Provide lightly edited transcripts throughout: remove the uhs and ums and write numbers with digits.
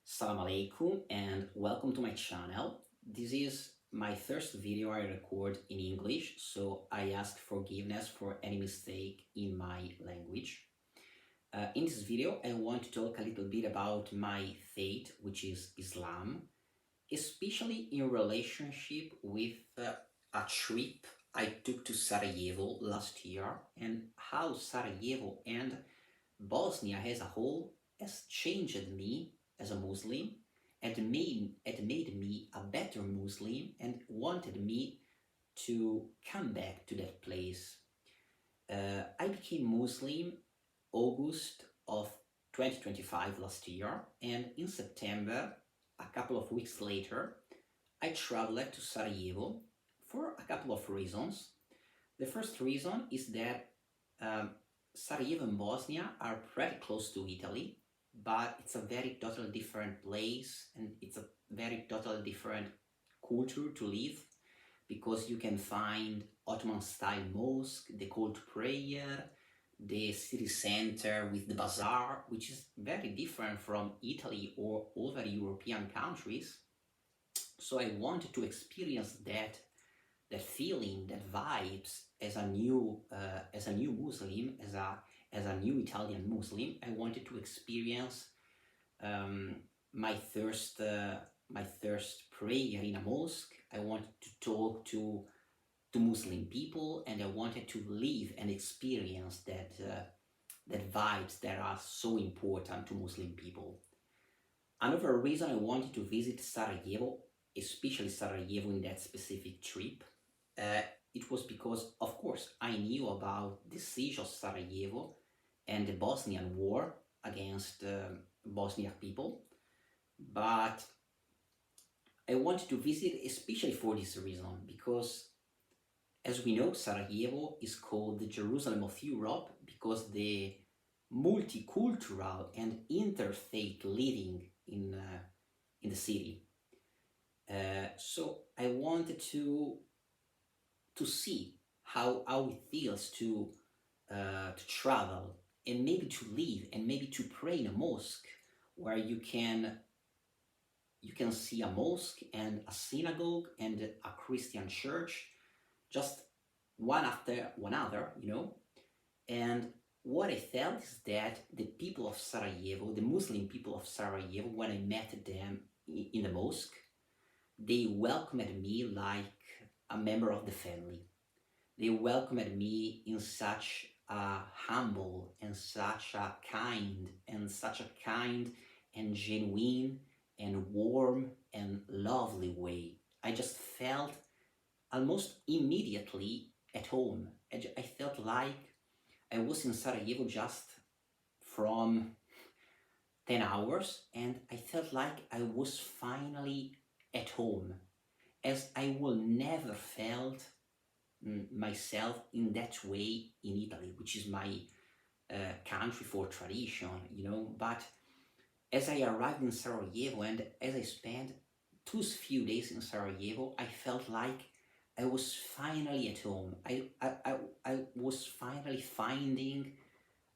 Salam Aleikum and welcome to my channel. This is my first video I record in English, so I ask forgiveness for any mistake in my language. In this video, I want to talk a little bit about my faith, which is Islam, especially in relationship with a trip I took to Sarajevo last year and how Sarajevo and Bosnia as a whole has changed me as a Muslim and made me a better Muslim and wanted me to come back to that place. I became Muslim August of 2025 last year, and in September, a couple of weeks later, I traveled to Sarajevo for a couple of reasons. The first reason is that Sarajevo and Bosnia are pretty close to Italy, but it's a very totally different place and it's a very totally different culture to live, because you can find Ottoman style mosque, the call to prayer, the city center with the bazaar, which is very different from Italy or other European countries. So I wanted to experience that feeling, that vibes as a new Muslim, as a new Italian Muslim. I wanted to experience my thirst prayer in a mosque. I wanted to talk to Muslim people, and I wanted to live and experience that vibes that are so important to Muslim people. Another reason I wanted to visit Sarajevo, especially Sarajevo in that specific trip, it was because, of course, I knew about the siege of Sarajevo and the Bosnian war against Bosnian people, but I wanted to visit especially for this reason, because as we know, Sarajevo is called the Jerusalem of Europe because the multicultural and interfaith living in the city. So I wanted to see how it feels to travel and maybe to live and maybe to pray in a mosque where you can see a mosque and a synagogue and a Christian church just one after another, And what I felt is that the people of Sarajevo, the Muslim people of Sarajevo, when I met them in the mosque, they welcomed me like a member of the family. They welcomed me in such a humble and such a kind and genuine and warm and lovely way. I just felt almost immediately at home. I felt like I was in Sarajevo just from 10 hours, and I felt like I was finally at home, as I will never felt myself in that way in Italy, which is my country for tradition, But as I arrived in Sarajevo and as I spent those few days in Sarajevo, I felt like I was finally at home. I was finally finding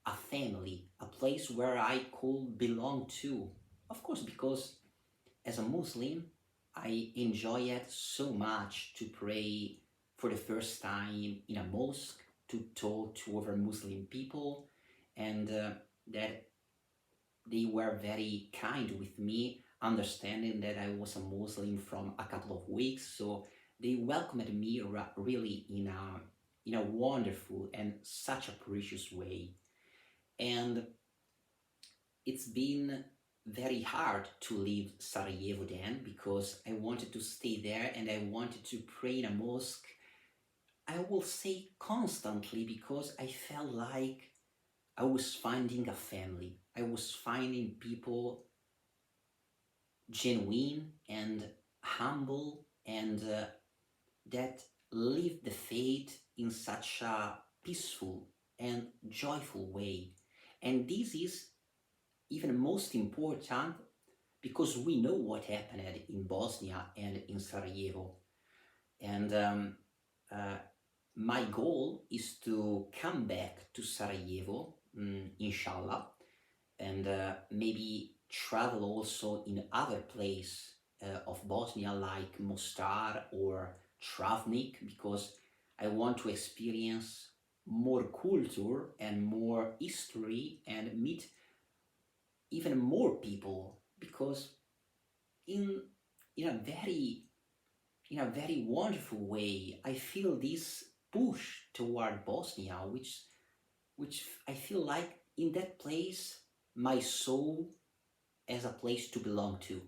a family, a place where I could belong to. Of course, because as a Muslim, I enjoy it so much to pray for the first time in a mosque, to talk to other Muslim people, and that they were very kind with me, understanding that I was a Muslim from a couple of weeks. So they welcomed me really in a wonderful and such a precious way. And it's been very hard to leave Sarajevo then, because I wanted to stay there and I wanted to pray in a mosque, I will say constantly, because I felt like I was finding a family. I was finding people genuine and humble and that live the faith in such a peaceful and joyful way. And this is even most important because we know what happened in Bosnia and in Sarajevo. And my goal is to come back to Sarajevo, inshallah, and maybe travel also in other place of Bosnia like Mostar or Travnik, because I want to experience more culture and more history and meet even more people, because in in a very wonderful way I feel this push toward Bosnia, which I feel like in that place my soul as a place to belong to.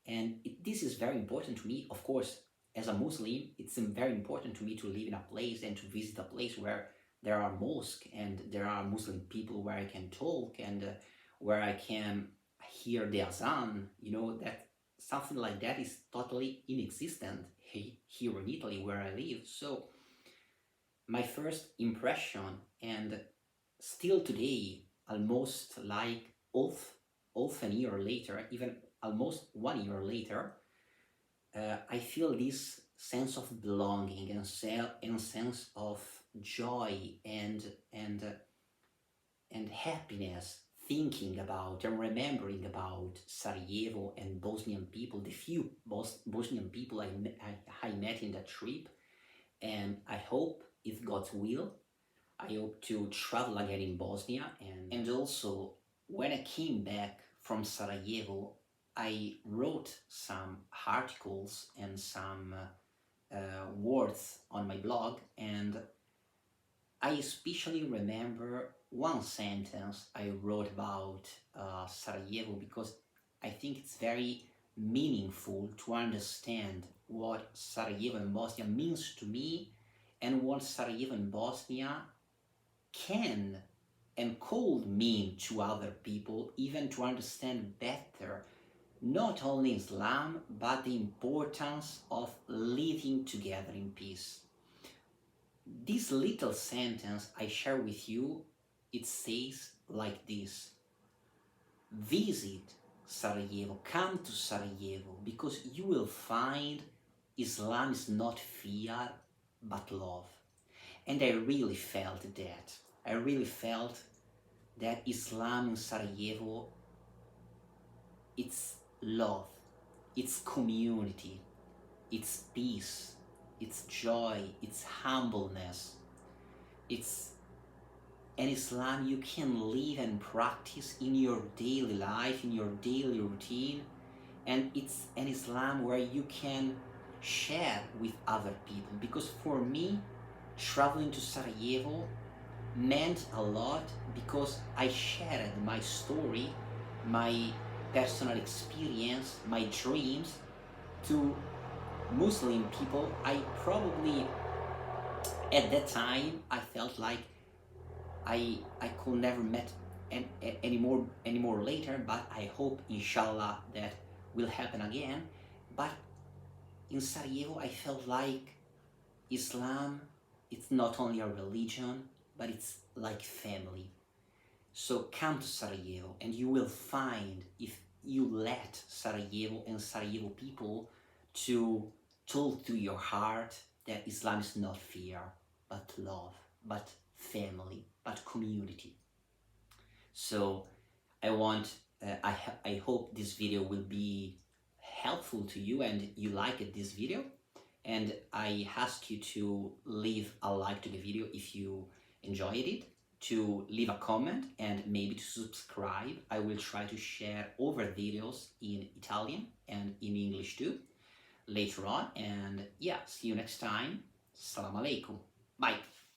And this is very important to me. Of course, as a Muslim, it's very important to me to live in a place and to visit a place where there are mosques and there are Muslim people, where I can talk and where I can hear the azan. You know, that something like that is totally inexistent here in Italy where I live. So my first impression, and still today, almost like half a year later, even almost 1 year later, I feel this sense of belonging and sense of joy and happiness, thinking about and remembering about Sarajevo and Bosnian people, the few Bosnian people I met in that trip. And I hope, if God's will, I hope to travel again in Bosnia. And also, when I came back from Sarajevo, I wrote some articles and some words on my blog, and I especially remember one sentence I wrote about Sarajevo, because I think it's very meaningful to understand what Sarajevo and Bosnia means to me, and what Sarajevo and Bosnia can and could mean to other people, even to understand better not only Islam but the importance of living together in peace. This little sentence I share with you, it says like this: visit Sarajevo, come to Sarajevo, because you will find Islam is not fear but love. And I really felt that. I really felt that Islam in Sarajevo, it's love, it's community, it's peace, it's joy, it's humbleness. It's an Islam you can live and practice in your daily life, in your daily routine. And it's an Islam where you can share with other people. Because for me, traveling to Sarajevo meant a lot, because I shared my story, my personal experience, my dreams to Muslim people. I probably, at that time, I felt like I could never met anymore later, but I hope, inshallah, that will happen again. But in Sarajevo, I felt like Islam, it's not only a religion, but it's like family. So come to Sarajevo, and you will find, if you let Sarajevo and Sarajevo people to talk to your heart, that Islam is not fear, but love, but family, but community. So I hope this video will be helpful to you and you liked this video. And I ask you to leave a like to the video if you enjoyed it, to leave a comment, and maybe to subscribe. I will try to share other videos in Italian and in English too later on. And yeah, see you next time. Salam Aleikum. Bye.